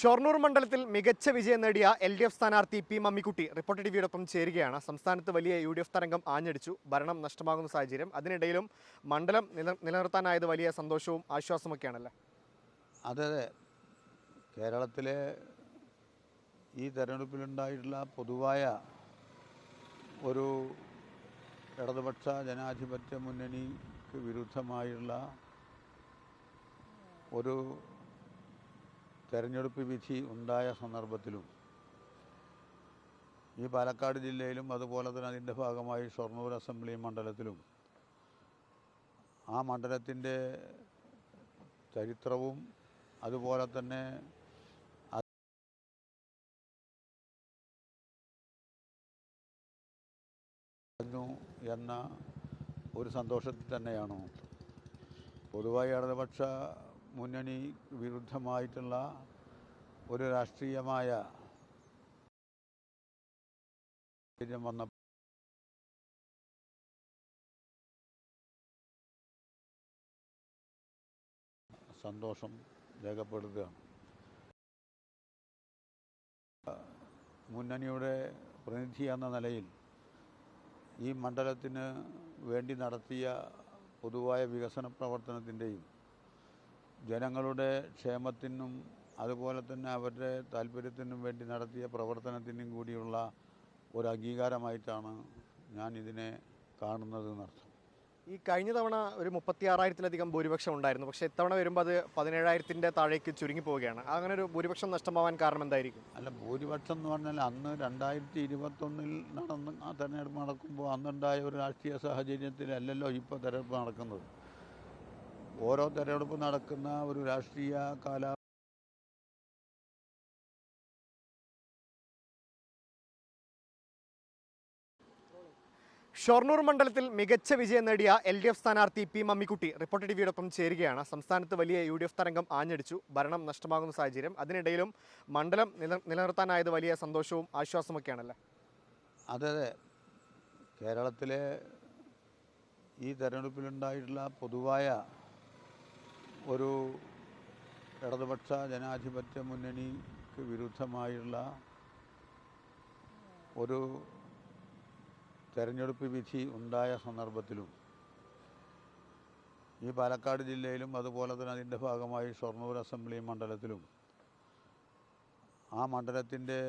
ഷൊർണൂർ മണ്ഡലത്തിൽ മികച്ച വിജയം നേടിയ LDF സ്ഥാനാർത്ഥി പി മമ്മിക്കുട്ടി റിപ്പോർട്ടർ ടിവിയോടൊപ്പം ചേരുകയാണ്. സംസ്ഥാനത്ത് വലിയ UDF തരംഗം ആഞ്ഞടിച്ചു. ഭരണം നഷ്ടമാകുന്ന സാഹചര്യം. അതിനിടയിലും മണ്ഡലം നിലനിർത്താനായത് വലിയ സന്തോഷവും ആശ്വാസമൊക്കെയാണല്ലേ? അതെ, കേരളത്തിലെ ഈ തെരഞ്ഞെടുപ്പിലുണ്ടായിട്ടുള്ള പൊതുവായ ഒരു ഇടതുപക്ഷ ജനാധിപത്യ മുന്നണിക്ക് വിരുദ്ധമായുള്ള ഒരു തെരഞ്ഞെടുപ്പ് വിധി ഉണ്ടായ സന്ദർഭത്തിലും ഈ പാലക്കാട് ജില്ലയിലും അതുപോലെ തന്നെ അതിൻ്റെ ഭാഗമായി ഷൊർണൂർ അസംബ്ലി മണ്ഡലത്തിലും ആ മണ്ഡലത്തിൻ്റെ ചരിത്രവും അതുപോലെ തന്നെ എന്ന ഒരു സന്തോഷത്തിൽ തന്നെയാണ് പൊതുവായി ഇടതുപക്ഷ മുന്നണി വിരുദ്ധമായിട്ടുള്ള ഒരു രാഷ്ട്രീയമായ വന്ന സന്തോഷം രേഖപ്പെടുത്തുകയാണ്. മുന്നണിയുടെ പ്രതിനിധി എന്ന നിലയിൽ ഈ മണ്ഡലത്തിന് വേണ്ടി നടത്തിയ പൊതുവായ വികസന പ്രവർത്തനത്തിൻ്റെയും ജനങ്ങളുടെ ക്ഷേമത്തിനും അതുപോലെ തന്നെ അവരുടെ താല്പര്യത്തിനും വേണ്ടി നടത്തിയ പ്രവർത്തനത്തിനും കൂടിയുള്ള ഒരു അംഗീകാരമായിട്ടാണ് ഞാൻ ഇതിനെ കാണുന്നത് എന്നർത്ഥം. ഈ കഴിഞ്ഞ തവണ ഒരു 36,000-ലധികം ഭൂരിപക്ഷം ഉണ്ടായിരുന്നു. പക്ഷേ ഇത്തവണ വരുമ്പോൾ അത് 17,000-ൻ്റെ താഴേക്ക് ചുരുങ്ങി പോവുകയാണ്. അങ്ങനെ ഒരു ഭൂരിപക്ഷം നഷ്ടമാവാൻ കാരണം എന്തായിരിക്കും? അല്ല, ഭൂരിപക്ഷം എന്ന് പറഞ്ഞാൽ അന്ന് 2021 നടന്ന് ആ തെരഞ്ഞെടുപ്പ് നടക്കുമ്പോൾ അന്നുണ്ടായ ഒരു രാഷ്ട്രീയ സാഹചര്യത്തിലല്ലല്ലോ ഇപ്പോൾ തെരഞ്ഞെടുപ്പ് നടക്കുന്നത്. ഓരോ തെരഞ്ഞെടുപ്പ് നടക്കുന്ന ഒരു രാഷ്ട്രീയ ഷൊർണൂർ മണ്ഡലത്തിൽ മികച്ച വിജയം നേടിയ LDF സ്ഥാനാർത്ഥി പി മമ്മിക്കുട്ടി റിപ്പോർട്ടർ ടിവിയോടൊപ്പം ചേരുകയാണ്. സംസ്ഥാനത്ത് വലിയ UDF തരംഗം ആഞ്ഞടിച്ചു. ഭരണം നഷ്ടമാകുന്ന സാഹചര്യം. അതിനിടയിലും മണ്ഡലം നിലനിർത്താനായത് വലിയ സന്തോഷവും ആശ്വാസമൊക്കെയാണല്ലേ? അതെ, കേരളത്തിലെ ഈ തെരഞ്ഞെടുപ്പിലുണ്ടായിട്ടുള്ള പൊതുവായ ഒരു ഇടതുപക്ഷ ജനാധിപത്യ മുന്നണിക്ക് വിരുദ്ധമായുള്ള ഒരു തെരഞ്ഞെടുപ്പ് വിധി ഉണ്ടായ സന്ദർഭത്തിലും ഈ പാലക്കാട് ജില്ലയിലും അതുപോലെ തന്നെ അതിൻ്റെ ഭാഗമായി ഷൊർണൂർ അസംബ്ലി മണ്ഡലത്തിലും ആ മണ്ഡലത്തിൻ്റെ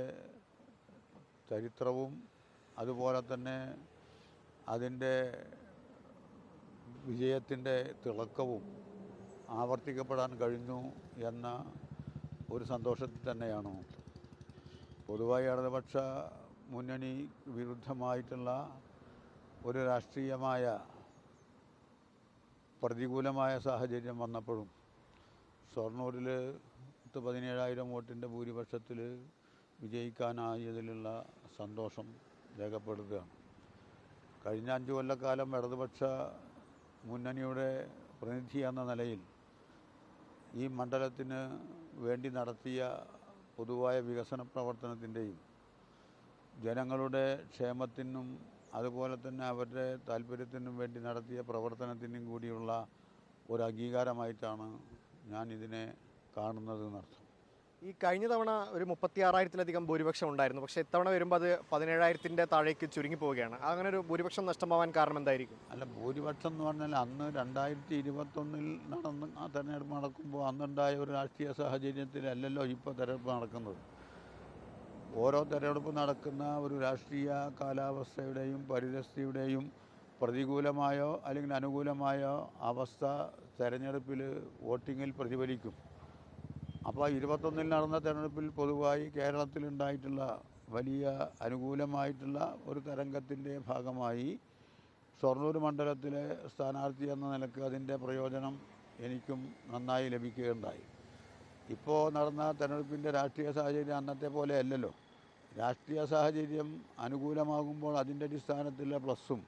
ചരിത്രവും അതുപോലെ തന്നെ അതിൻ്റെ വിജയത്തിൻ്റെ തിളക്കവും ആവർത്തിക്കപ്പെടാൻ കഴിഞ്ഞു എന്ന ഒരു സന്തോഷത്തിൽ തന്നെയാണ് പൊതുവായി ഇടതുപക്ഷ മുന്നണി വിരുദ്ധമായിട്ടുള്ള ഒരു രാഷ്ട്രീയമായ പ്രതികൂലമായ സാഹചര്യം വന്നപ്പോഴും ഷൊർണൂരിൽ 17,000 വോട്ടിൻ്റെ ഭൂരിപക്ഷത്തിൽ വിജയിക്കാനായതിലുള്ള സന്തോഷം രേഖപ്പെടുത്തുകയാണ്. കഴിഞ്ഞ 5 കൊല്ലക്കാലം ഇടതുപക്ഷ മുന്നണിയുടെ പ്രതിനിധി എന്ന നിലയിൽ ഈ മണ്ഡലത്തിന് വേണ്ടി നടത്തിയ പൊതുവായ വികസന പ്രവർത്തനത്തിൻ്റെയും ജനങ്ങളുടെ ക്ഷേമത്തിനും അതുപോലെ തന്നെ അവരുടെ താല്പര്യത്തിനും വേണ്ടി നടത്തിയ പ്രവർത്തനത്തിനും കൂടിയുള്ള ഒരു അംഗീകാരമായിട്ടാണ് ഞാൻ ഇതിനെ കാണുന്നത് എന്നർത്ഥം. ഈ കഴിഞ്ഞ തവണ ഒരു 36,000-ലധികം ഭൂരിപക്ഷം ഉണ്ടായിരുന്നു. പക്ഷേ ഇത്തവണ വരുമ്പോൾ അത് 17,000-ൻ്റെ താഴേക്ക് ചുരുങ്ങി പോവുകയാണ്. അങ്ങനെ ഒരു ഭൂരിപക്ഷം നഷ്ടമാവാൻ കാരണം എന്തായിരിക്കും? അല്ല, ഭൂരിപക്ഷം എന്ന് പറഞ്ഞാൽ അന്ന് 2021 നടന്ന് ആ തെരഞ്ഞെടുപ്പ് നടക്കുമ്പോൾ അന്നുണ്ടായ ഒരു രാഷ്ട്രീയ സാഹചര്യത്തിലല്ലല്ലോ ഇപ്പോൾ തെരഞ്ഞെടുപ്പ് നടക്കുന്നത്. ഓരോ തെരഞ്ഞെടുപ്പ് നടക്കുന്ന ഒരു രാഷ്ട്രീയ കാലാവസ്ഥയുടെയും പരിതസ്ഥിതിയുടെയും പ്രതികൂലമായോ അല്ലെങ്കിൽ അനുകൂലമായോ അവസ്ഥ തെരഞ്ഞെടുപ്പിൽ വോട്ടിങ്ങിൽ പ്രതിഫലിക്കും. അപ്പോൾ 21 നടന്ന തെരഞ്ഞെടുപ്പിൽ പൊതുവായി കേരളത്തിലുണ്ടായിട്ടുള്ള വലിയ അനുകൂലമായിട്ടുള്ള ഒരു തരംഗത്തിൻ്റെ ഭാഗമായി ഷൊർണൂർ മണ്ഡലത്തിലെ സ്ഥാനാർത്ഥി എന്ന നിലക്ക് അതിൻ്റെ പ്രയോജനം എനിക്കും നന്നായി ലഭിക്കുകയുണ്ടായി. ഇപ്പോൾ നടന്ന തെരഞ്ഞെടുപ്പിൻ്റെ രാഷ്ട്രീയ സാഹചര്യം അന്നത്തെ പോലെ അല്ലല്ലോ. രാഷ്ട്രീയ സാഹചര്യം അനുകൂലമാകുമ്പോൾ അതിൻ്റെ അടിസ്ഥാനത്തിലുള്ള പ്ലസ്സും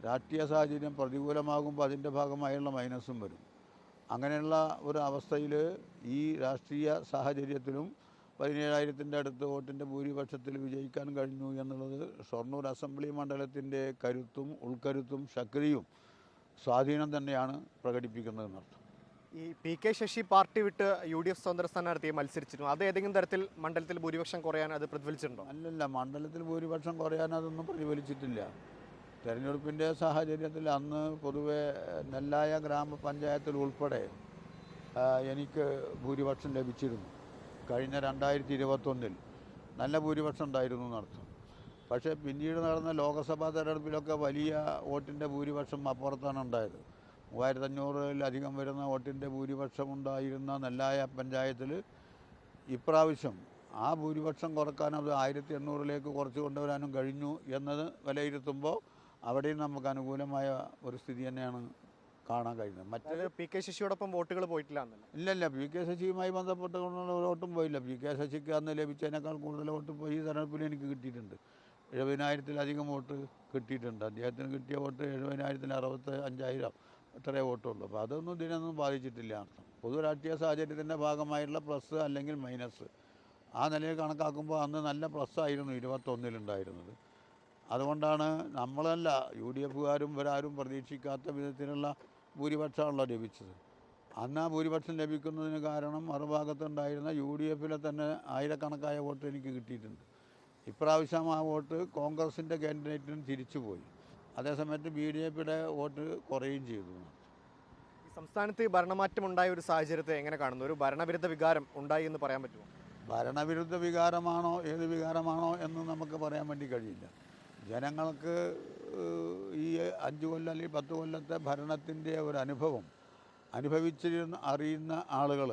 രാഷ്ട്രീയ സാഹചര്യം പ്രതികൂലമാകുമ്പോൾ അതിൻ്റെ ഭാഗമായുള്ള മൈനസും വരും. അങ്ങനെയുള്ള ഒരു അവസ്ഥയിൽ ഈ രാഷ്ട്രീയ സാഹചര്യത്തിലും 17,000-ൻ്റെ അടുത്ത് വോട്ടിൻ്റെ ഭൂരിപക്ഷത്തിൽ വിജയിക്കാൻ കഴിഞ്ഞു എന്നുള്ളത് ഷൊർണൂർ അസംബ്ലി മണ്ഡലത്തിൻ്റെ കരുത്തും ഉൾക്കരുത്തും ശക്തിയും സ്വാധീനം തന്നെയാണ് പ്രകടിപ്പിക്കുന്നതെന്നർത്ഥം. ഈ പി കെ ശശി പാർട്ടി വിട്ട് UDF സ്വതന്ത്ര സ്ഥാനാർത്ഥിയെ മത്സരിച്ചിരുന്നു. അത് ഏതെങ്കിലും തരത്തിൽ മണ്ഡലത്തിൽ ഭൂരിപക്ഷം കുറയാൻ അത് പ്രതിഫലിച്ചിട്ടുണ്ടോ? അല്ലല്ല, മണ്ഡലത്തിൽ ഭൂരിപക്ഷം കുറയാൻ അതൊന്നും പ്രതിഫലിച്ചിട്ടില്ല. തെരഞ്ഞെടുപ്പിൻ്റെ സാഹചര്യത്തിൽ അന്ന് പൊതുവെ നെല്ലായ ഗ്രാമപഞ്ചായത്തിൽ ഉൾപ്പെടെ എനിക്ക് ഭൂരിപക്ഷം ലഭിച്ചിരുന്നു. കഴിഞ്ഞ 2021 നല്ല ഭൂരിപക്ഷം ഉണ്ടായിരുന്നു എന്നർത്ഥം. പക്ഷേ പിന്നീട് നടന്ന ലോക്സഭാ തെരഞ്ഞെടുപ്പിലൊക്കെ വലിയ വോട്ടിൻ്റെ ഭൂരിപക്ഷം അപ്പുറത്താണ് ഉണ്ടായത്. 3500-ലധികം വരുന്ന വോട്ടിൻ്റെ ഭൂരിപക്ഷം ഉണ്ടായിരുന്ന നെല്ലായ പഞ്ചായത്തിൽ ഇപ്രാവശ്യം ആ ഭൂരിപക്ഷം കുറക്കാൻ അത് 1800-ലേക്ക് കുറച്ച് കൊണ്ടുവരാനും കഴിഞ്ഞു എന്നത് വിലയിരുത്തുമ്പോൾ അവിടെയും നമുക്ക് അനുകൂലമായ ഒരു സ്ഥിതി തന്നെയാണ് കാണാൻ കഴിയുന്നത്. മറ്റേത് പി കെ ശശിയോടൊപ്പം വോട്ടുകൾ പോയിട്ടില്ല എന്നല്ല. ഇല്ലല്ല, പി കെ ശശിയുമായി ബന്ധപ്പെട്ടുകൊണ്ടുള്ള ഒരു വോട്ടും പോയില്ല. പി കെ ശശിക്ക് അന്ന് ലഭിച്ചതിനേക്കാൾ കൂടുതൽ വോട്ട് പോയി ഈ തെരഞ്ഞെടുപ്പിൽ എനിക്ക് കിട്ടിയിട്ടുണ്ട്. 70,000-ലധികം വോട്ട് കിട്ടിയിട്ടുണ്ട്. അദ്ദേഹത്തിന് കിട്ടിയ വോട്ട് 70,000-65,000 അത്രേ വോട്ടുള്ളൂ. അപ്പോൾ അതൊന്നും ഇതിനൊന്നും ബാധിച്ചിട്ടില്ല അർത്ഥം. പൊതു രാഷ്ട്രീയ സാഹചര്യത്തിൻ്റെ ഭാഗമായിട്ടുള്ള പ്ലസ് അല്ലെങ്കിൽ മൈനസ് ആ നിലയിൽ കണക്കാക്കുമ്പോൾ അന്ന് നല്ല പ്ലസ് ആയിരുന്നു 21-ലുണ്ടായിരുന്നത്. അതുകൊണ്ടാണ് നമ്മളല്ല UDFകാരും ഇവരാരും പ്രതീക്ഷിക്കാത്ത വിധത്തിലുള്ള ഭൂരിപക്ഷമാണല്ലോ ലഭിച്ചത്. അന്ന് ആ ഭൂരിപക്ഷം ലഭിക്കുന്നതിന് കാരണം മറുഭാഗത്തുണ്ടായിരുന്ന UDFിലെ തന്നെ ആയിരക്കണക്കായ വോട്ട് എനിക്ക് കിട്ടിയിട്ടുണ്ട്. ഇപ്രാവശ്യം ആ വോട്ട് കോൺഗ്രസിൻ്റെ കാൻഡിഡേറ്റിനും തിരിച്ചുപോയി. അതേസമയത്ത് BJPയുടെ വോട്ട് കുറയുകയും ചെയ്തു. ഈ സംസ്ഥാനത്ത് ഭരണമാറ്റം ഉണ്ടായ ഒരു സാഹചര്യത്തെ എങ്ങനെ കാണുന്നു? ഒരു ഭരണവിരുദ്ധ വികാരം ഉണ്ടായി എന്ന് പറയാൻ പറ്റുമോ? ഭരണവിരുദ്ധ വികാരമാണോ ഏത് വികാരമാണോ എന്ന് നമുക്ക് പറയാൻ വേണ്ടി കഴിയില്ല. ജനങ്ങൾക്ക് ഈ 5 കൊല്ലം അല്ലെങ്കിൽ 10 കൊല്ലത്തെ ഭരണത്തിൻ്റെ ഒരു അനുഭവം അറിയുന്ന ആളുകൾ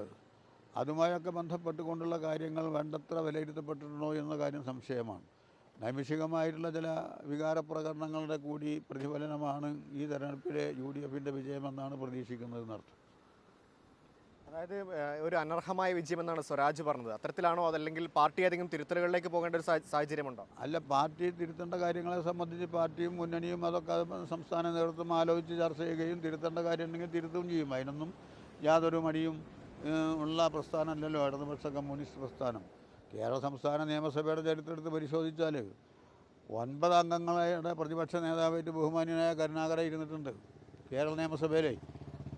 അതുമായൊക്കെ ബന്ധപ്പെട്ടുകൊണ്ടുള്ള കാര്യങ്ങൾ വേണ്ടത്ര വിലയിരുത്തപ്പെട്ടിട്ടുണ്ടോ എന്ന കാര്യം സംശയമാണ്. നൈമിഷികമായിട്ടുള്ള ചില വികാരപ്രകടനങ്ങളുടെ കൂടി പ്രതിഫലനമാണ് ഈ തെരഞ്ഞെടുപ്പിലെ UDFിൻ്റെ വിജയമെന്നാണ് പ്രതീക്ഷിക്കുന്നതെന്നർത്ഥം. അതായത് ഒരു അനർഹമായ വിജയമെന്നാണ് സ്വരാജ് പറഞ്ഞത്. അത്തരത്തിലാണോ, അതല്ലെങ്കിൽ പാർട്ടി ഏതെങ്കിലും തിരുത്തലുകളിലേക്ക് പോകേണ്ട ഒരു സാഹചര്യമുണ്ടോ? അല്ല, പാർട്ടി തിരുത്തേണ്ട കാര്യങ്ങളെ സംബന്ധിച്ച് പാർട്ടിയും മുന്നണിയും അതൊക്കെ സംസ്ഥാന നേതൃത്വം ആലോചിച്ച് ചർച്ച ചെയ്യുകയും തിരുത്തേണ്ട കാര്യമുണ്ടെങ്കിൽ തിരുത്തുകയും ചെയ്യും. അതിനൊന്നും യാതൊരു മടിയും ഉള്ള പ്രസ്ഥാനമല്ലല്ലോ ഇടതുപക്ഷ കമ്മ്യൂണിസ്റ്റ് പ്രസ്ഥാനം. കേരള സംസ്ഥാന നിയമസഭയുടെ ചരിത്രമെടുത്ത് പരിശോധിച്ചാൽ 9 അംഗങ്ങളുടെ പ്രതിപക്ഷ നേതാവായിട്ട് ബഹുമാന്യനായ കരുണാകരൻ ഇരുന്നിട്ടുണ്ട് കേരള നിയമസഭയിലെ.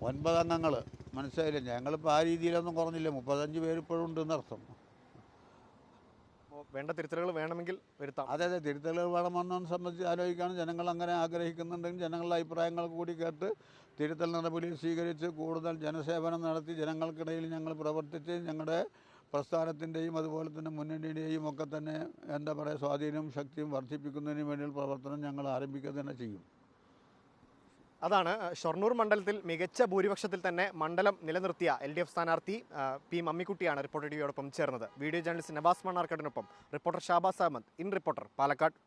9 അംഗങ്ങൾ. മനസ്സിലായില്ലേ? ഞങ്ങളിപ്പോൾ ആ രീതിയിലൊന്നും കുറഞ്ഞില്ല. 35 പേര് ഇപ്പോഴും ഉണ്ടെന്നർത്ഥം. വേണ്ട തിരുത്തലുകൾ വേണമെങ്കിൽ വരുത്താം. അതെ, തിരുത്തലുകൾ വേണമെന്ന് സംബന്ധിച്ച് ആലോചിക്കുകയാണ്. ജനങ്ങൾ അങ്ങനെ ആഗ്രഹിക്കുന്നുണ്ടെങ്കിൽ ജനങ്ങളുടെ അഭിപ്രായങ്ങൾ കൂടി കേട്ട് തിരുത്തൽ നടപടി സ്വീകരിച്ച് കൂടുതൽ ജനസേവനം നടത്തി ജനങ്ങൾക്കിടയിൽ ഞങ്ങൾ പ്രവർത്തിച്ച് ഞങ്ങളുടെ പ്രസ്ഥാനത്തിൻ്റെയും അതുപോലെ തന്നെ മുന്നണിയുടെയും ഒക്കെ തന്നെ എന്താ പറയുക സ്വാധീനവും ശക്തിയും വർദ്ധിപ്പിക്കുന്നതിന് വേണ്ടിയുള്ള പ്രവർത്തനം ഞങ്ങൾ ആരംഭിക്കുക തന്നെ ചെയ്യും. അതാണ് ഷൊർണൂർ മണ്ഡലത്തിൽ മികച്ച ഭൂരിപക്ഷത്തിൽ തന്നെ മണ്ഡലം നിലനിർത്തിയ LDF സ്ഥാനാർത്ഥി പി മമ്മിക്കുട്ടിയാണ് റിപ്പോർട്ടർ ടിവിയോടൊപ്പം ചേർന്നത്. വീഡിയോ ജേർണലിസ്റ്റ് നവാസ് മണ്ണാർക്കാടിനൊപ്പം reporter Shabas Ahammed, in reporter, Palakkad.